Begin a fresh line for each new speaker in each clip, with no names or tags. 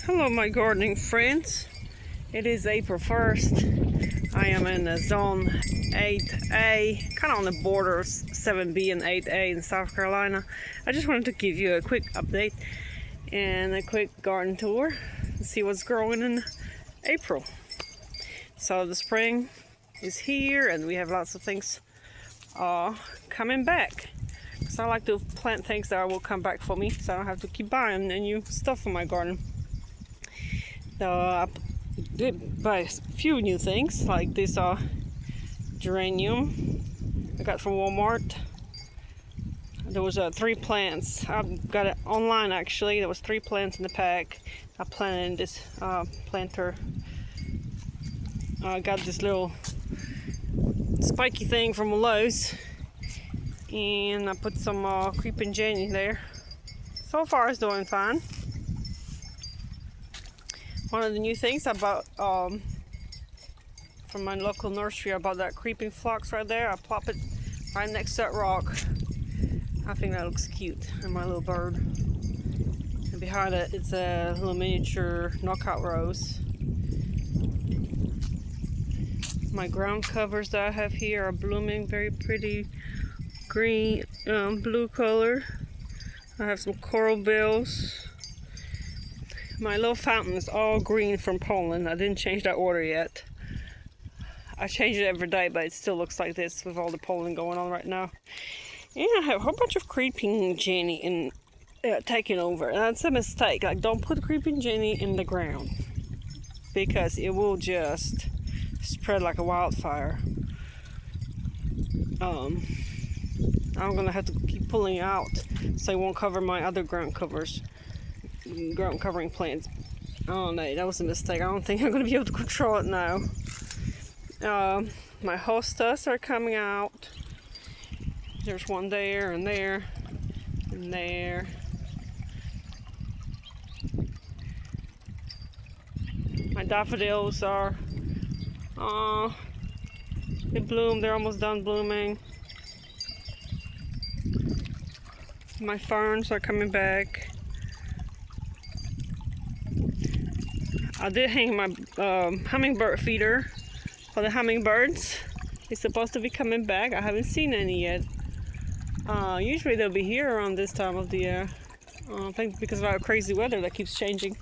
Hello my gardening friends. It is April 1st. I am in zone 8A, kind of on the border of 7B and 8A in South Carolina. I just wanted to give you a quick update and a quick garden tour to see what's growing in April. So the spring is here and we have lots of things coming back. So I like to plant things that will come back for me, so I don't have to keep buying new stuff for my garden. I did buy a few new things, like this geranium I got from Walmart. There was 3 plants. I got it online actually. There was 3 plants in the pack. I planted in this planter. I got this little spiky thing from Lowe's, and I put some creeping Jenny there. So far it's doing fine. One of the new things I bought from my local nursery, I bought that creeping phlox right there. I plop it right next to that rock. I think that looks cute, and my little bird. And behind it, it's a little miniature knockout rose. My ground covers that I have here are blooming, very pretty green, blue color. I have some coral bells. My little fountain is all green from pollen. I didn't change that order yet. I change it every day, but it still looks like this with all the pollen going on right now. And I have a whole bunch of creeping Jenny taking over. And that's a mistake. Like, don't put creeping Jenny in the ground, because it will just spread like a wildfire. I'm gonna have to keep pulling it out so it won't cover my other ground covering plants. Oh no, that was a mistake. I don't think I'm gonna be able to control it now. My hostas are coming out. There's one there and there and there. My daffodils are they bloom. They're almost done blooming. My ferns are coming back. I did hang my hummingbird feeder for the hummingbirds. It's supposed to be coming back. I haven't seen any yet. Usually they'll be here around this time of the year. I think because of our crazy weather that keeps changing,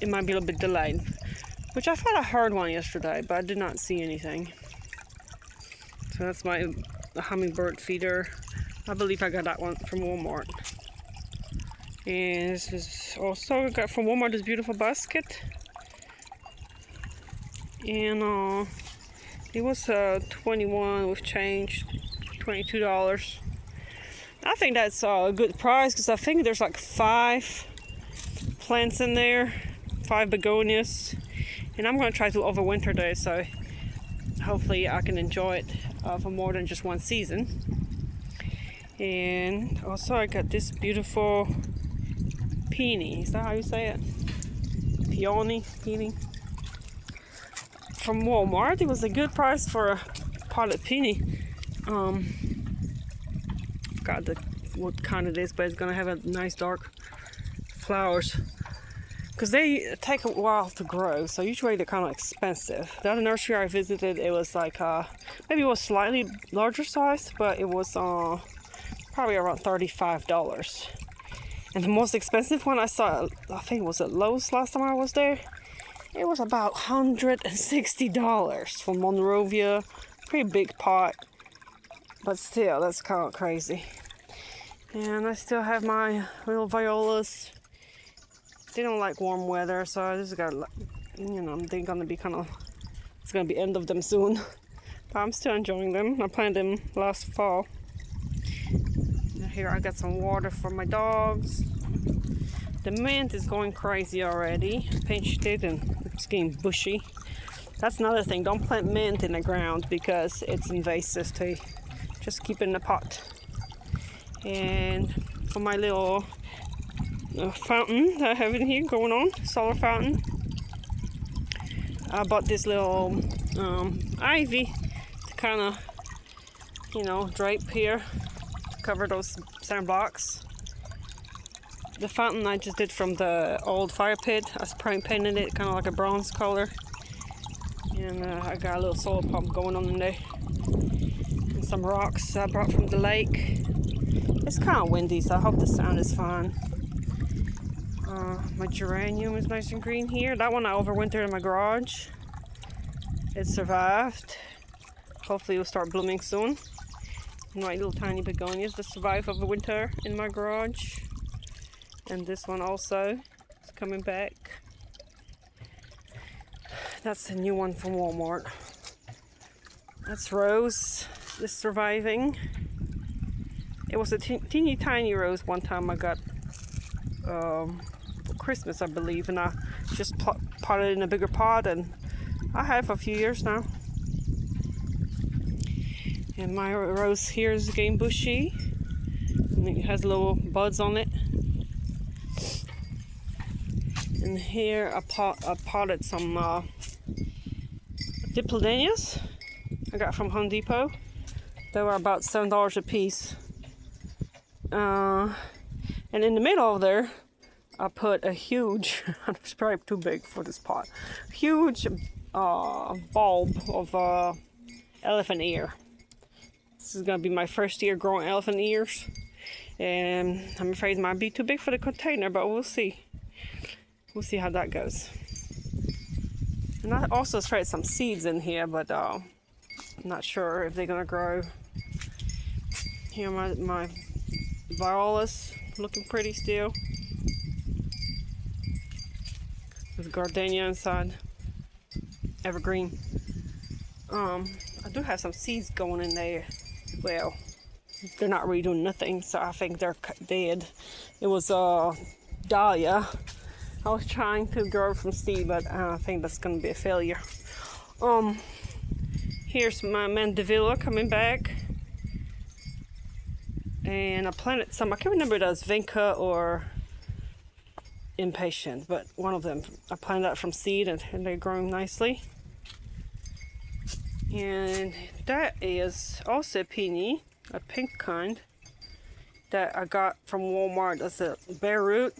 it might be a little bit delayed. Which I thought I heard one yesterday, but I did not see anything. So that's my hummingbird feeder. I believe I got that one from Walmart. And this is also I got from Walmart, this beautiful basket. And it was 21 with change, $22. I think that's a good price, because I think there's like 5 plants in there, 5 begonias. And I'm going to try to overwinter this, so hopefully I can enjoy it for more than just one season. And also I got this beautiful peony. Is that how you say it? Peony? From Walmart. It was a good price for a potted peony. Forgot what kind it is, but it's gonna have a nice dark flowers. Because they take a while to grow, so usually they're kind of expensive. The other nursery I visited, it was like maybe it was slightly larger size, but it was probably around $35. And the most expensive one I saw, I think it was at Lowe's last time I was there. It was about $160 for Monrovia. Pretty big pot, but still, that's kind of crazy. And I still have my little violas. They don't like warm weather, so I just got, they're gonna be it's gonna be end of them soon. But I'm still enjoying them. I planted them last fall. And here I got some water for my dogs. The mint is going crazy already. Pinched it and it's getting bushy. That's another thing. Don't plant mint in the ground because it's invasive. To just keep it in the pot. And for my little fountain that I have in here going on, solar fountain, I bought this little ivy to kind of, drape here, to cover those sand blocks. The fountain I just did from the old fire pit. I spray painted it kind of like a bronze color. And I got a little solar pump going on in there. And some rocks I brought from the lake. It's kind of windy, so I hope the sound is fine. My geranium is nice and green here. That one I overwintered in my garage. It survived. Hopefully it will start blooming soon. My little tiny begonias that survived over winter in my garage. And this one also is coming back. That's a new one from Walmart. That's rose, is surviving. It was a teeny tiny rose one time I got for Christmas, I believe, and I just potted it in a bigger pot, and I have for a few years now. And my rose here is getting bushy, and it has little buds on it. And here I potted some dipladenias I got from Home Depot. They were about $7 a piece. And in the middle of there, I put a huge, it's probably too big for this pot, huge bulb of elephant ear. This is gonna be my first year growing elephant ears. And I'm afraid it might be too big for the container, but we'll see. We'll see how that goes. And I also sprayed some seeds in here, but I'm not sure if they're gonna grow. Here my violas looking pretty still. With gardenia inside. Evergreen. I do have some seeds going in there. Well, they're not really doing nothing, so I think they're dead. It was dahlia. I was trying to grow from seed, but I think that's gonna be a failure. Here's my mandevilla coming back. And I planted some, I can't remember if it was Vinca or Impatient, but one of them. I planted that from seed, and they're growing nicely. And that is also a peony, a pink kind, that I got from Walmart. That's a bare root.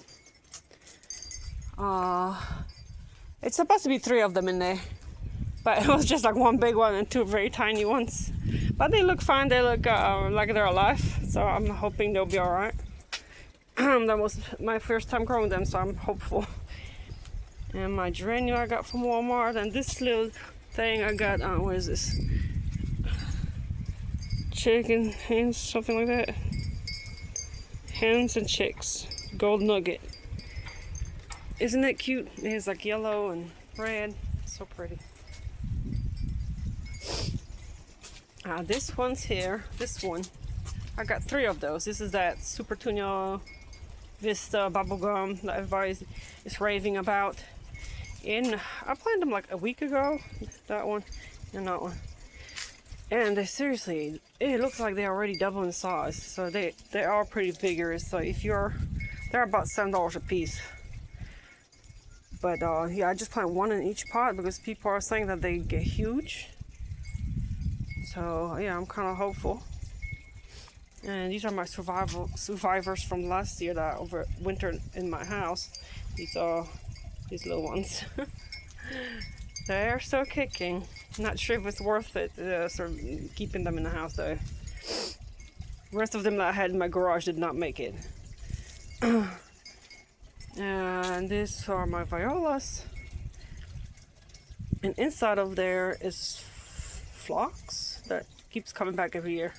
It's supposed to be 3 of them in there, but it was just like one big one and 2 very tiny ones. But they look fine. They look like they're alive, so I'm hoping they'll be all right. That was my first time growing them, so I'm hopeful. And my geranium I got from Walmart, and this little thing I got, what is this? Chicken hens, something like that. Hens and chicks, gold nugget. Isn't it cute? It has like yellow and red, so pretty. This one's here, this one. I got 3 of those. This is that Super Tuna Vista bubblegum that everybody is raving about. And I planted them like a week ago. That one and that one. And they seriously, it looks like they're already double in size. So they are pretty vigorous. So if they're about $7 a piece. But yeah, I just plant 1 in each pot because people are saying that they get huge. So yeah, I'm kind of hopeful. And these are my survivors from last year that overwintered in my house. These little ones. They're still kicking. Not sure if it's worth it sort of keeping them in the house though. The rest of them that I had in my garage did not make it. And these are my violas. And inside of there is phlox that keeps coming back every year.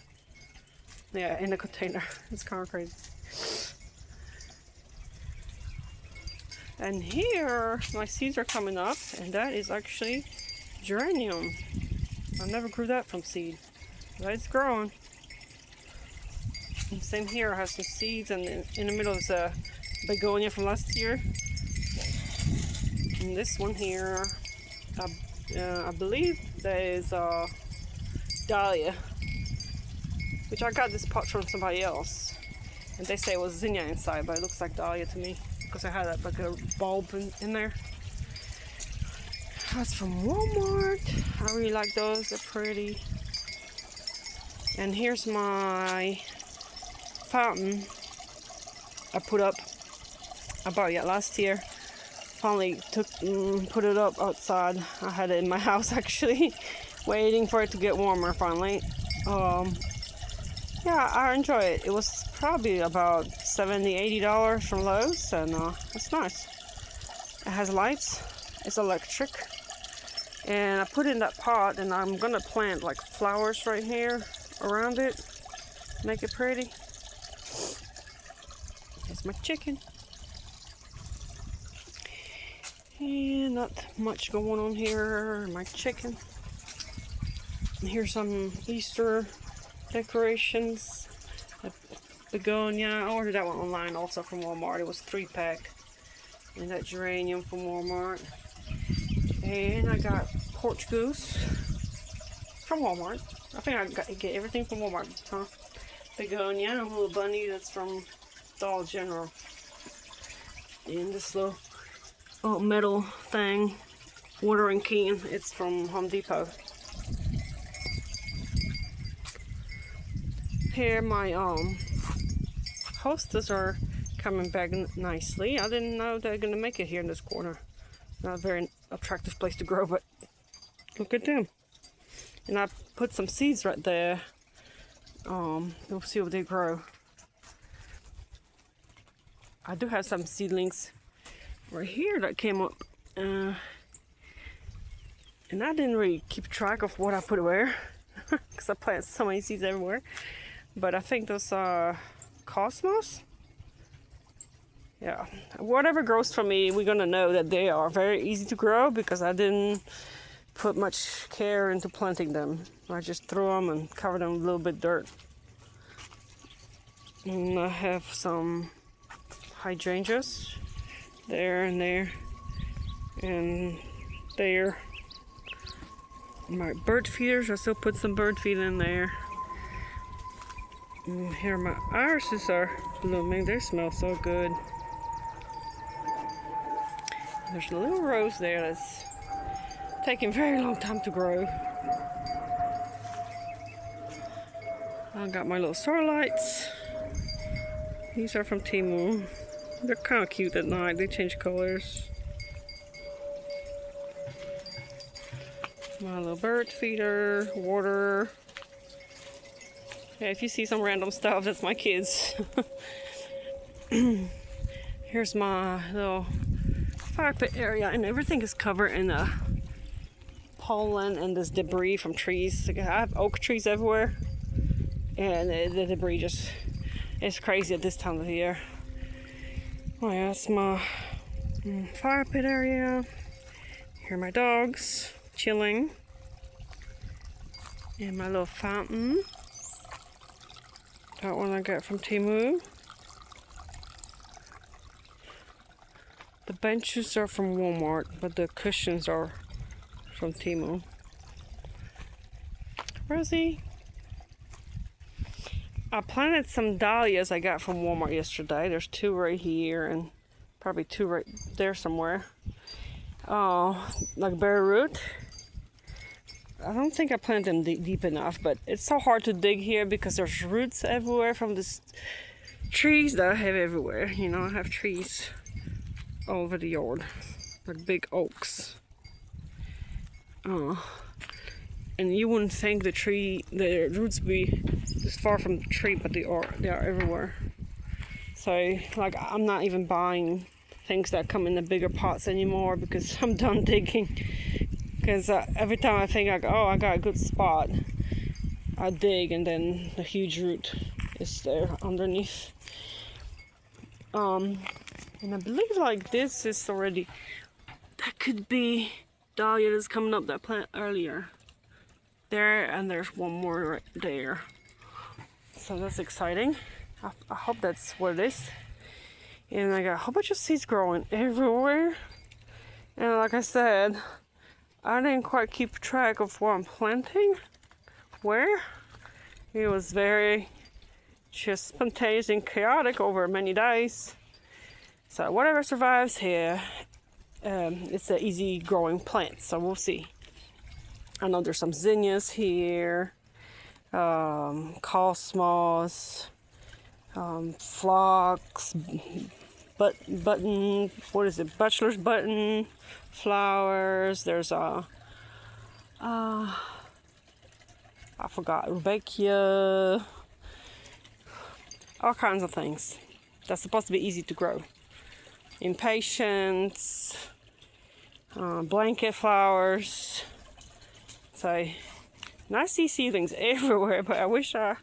Yeah, in a container. It's kind of crazy. And here, my seeds are coming up, and that is actually geranium. I never grew that from seed, but it's growing. And same here, I have some seeds, and in the middle is a begonia from last year. And this one here, I believe that is dahlia, which I got this pot from somebody else, and they say it was zinnia inside, but it looks like dahlia to me because I had that like a bulb in there. That's from Walmart. I really like those, they're pretty. And here's my fountain I put up about last year. Finally put it up outside. I had it in my house actually, waiting for it to get warmer finally. Yeah, I enjoy it. It was probably about $70-$80 from Lowe's, and it's nice. It has lights. It's electric. And I put in that pot, and I'm gonna plant like flowers right here around it, make it pretty. Here's my chicken. And not much going on here. My chicken. And here's some Easter decorations. A begonia. I ordered that one online also from Walmart. It was 3-pack. And that geranium from Walmart. And I got porch goose from Walmart. I think I get everything from Walmart, huh? Begonia, a little bunny that's from Dollar General. And this little metal thing, watering can, it's from Home Depot. Here my hostas are coming back nicely. I didn't know they're gonna make it here in this corner. Not a very attractive place to grow, but look at them. And I put some seeds right there. We'll see what they grow. I do have some seedlings right here that came up. And I didn't really keep track of what I put where. Because I plant so many seeds everywhere. But I think those are cosmos. Yeah, whatever grows for me, we're gonna know that they are very easy to grow because I didn't put much care into planting them. I just threw them and covered them with a little bit of dirt. And I have some hydrangeas there and there and there. My bird feeders, I still put some bird feed in there. And here my irises are blooming. They smell so good. There's a little rose there that's taking a very long time to grow. I got my little starlights. These are from Temu. They're kind of cute at night. They change colors. My little bird feeder, water. Yeah, if you see some random stuff, that's my kids. Here's my little fire pit area, and everything is covered in pollen and this debris from trees. I have oak trees everywhere, and the debris just is crazy at this time of the year. Oh yeah, that's my fire pit area. Here are my dogs chilling, and my little fountain. That one I got from Temu. The benches are from Walmart, but the cushions are from Temu. Rosie. I planted some dahlias I got from Walmart yesterday. There's 2 right here and probably 2 right there somewhere. Like bare root. I don't think I planted them deep enough, but it's so hard to dig here because there's roots everywhere from the trees that I have everywhere. You know, I have trees all over the yard, like big oaks. And you wouldn't think the roots be this far from the tree, but they are everywhere. So, like, I'm not even buying things that come in the bigger pots anymore because I'm done digging. Because every time I think, like, oh, I got a good spot, I dig, and then the huge root is there underneath. And I believe, like, this is already, that could be dahlia that's coming up that plant earlier. There, and there's one more right there. So that's exciting. I hope that's what it is. And I got a whole bunch of seeds growing everywhere. And like I said, I didn't quite keep track of what I'm planting, where. It was very just spontaneous and chaotic over many days. So whatever survives here, it's an easy growing plant, so we'll see. I know there's some zinnias here, cosmos, phlox, button, what is it? Bachelor's button flowers. There's I forgot, Rebecca. All kinds of things that's supposed to be easy to grow. Impatiens, blanket flowers. So, and I see seedlings everywhere, but I wish I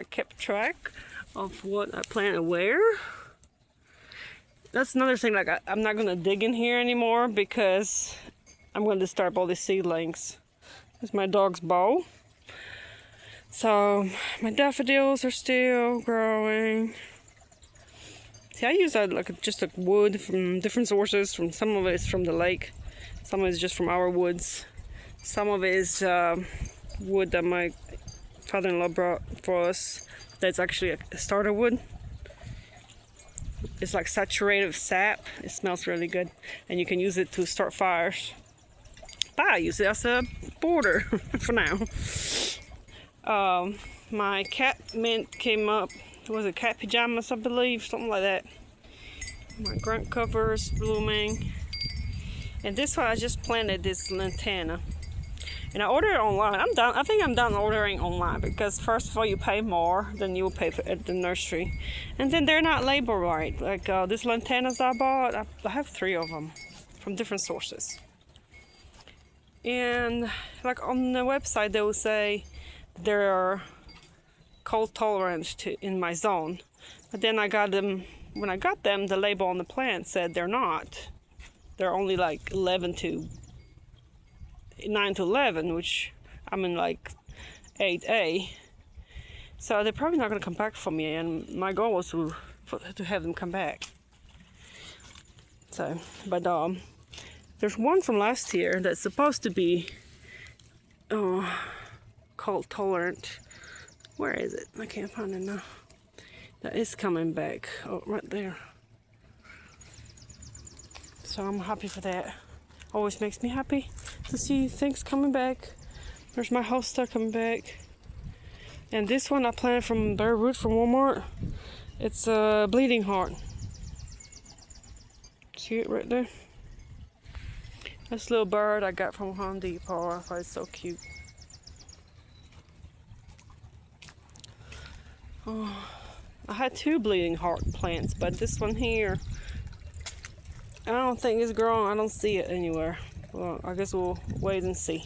kept track of what I planted where. That's another thing, I'm not gonna dig in here anymore because I'm going to disturb all these seedlings. There's my dog's bowl. So my daffodils are still growing. See, I use that just wood from different sources. From some of it is from the lake, some of it is just from our woods. Some of it is wood that my father-in-law brought for us. That's actually a starter wood. It's like saturated with sap. It smells really good, and you can use it to start fires. But I use it as a border for now. My cat mint came up. Was it cat pajamas, I believe, something like that. My grunt cover is blooming, and this one I just planted this lantana, and I ordered it online. I'm done. I think I'm done ordering online because first of all, you pay more than you will pay at the nursery, and then they're not labeled right. Like these lantanas I bought, I have 3 of them from different sources. And like on the website, they will say they're cold tolerant in my zone. But then I got them, when I got them, the label on the plant said they're not. They're only like 9 to 11, which I'm in like 8A. So they're probably not gonna come back for me, and my goal was to have them come back. So, but there's one from last year that's supposed to be cold tolerant. Where is it? I can't find it now. That is coming back. Oh, right there. So I'm happy for that. Always makes me happy to see things coming back. There's my hosta coming back. And this one I planted from bare root from Walmart. It's a bleeding heart. See it right there? This little bird I got from Home Depot. I thought it's so cute. Oh, I had 2 bleeding heart plants, but this one here, I don't think it's growing. I don't see it anywhere. Well, I guess we'll wait and see.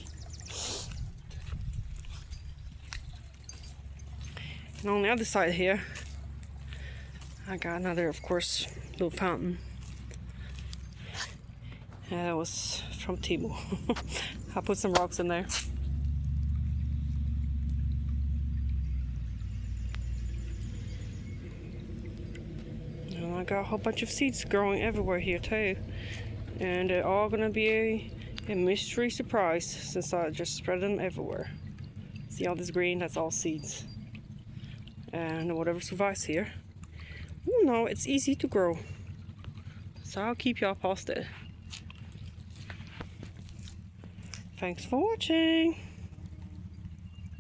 And on the other side here, I got another, of course, little fountain. That was from Temu. I put some rocks in there. And I got a whole bunch of seeds growing everywhere here too. And they're all gonna be a mystery surprise since I just spread them everywhere. See all this green? That's all seeds. And whatever survives here, you know, it's easy to grow. So I'll keep y'all posted. Thanks for watching.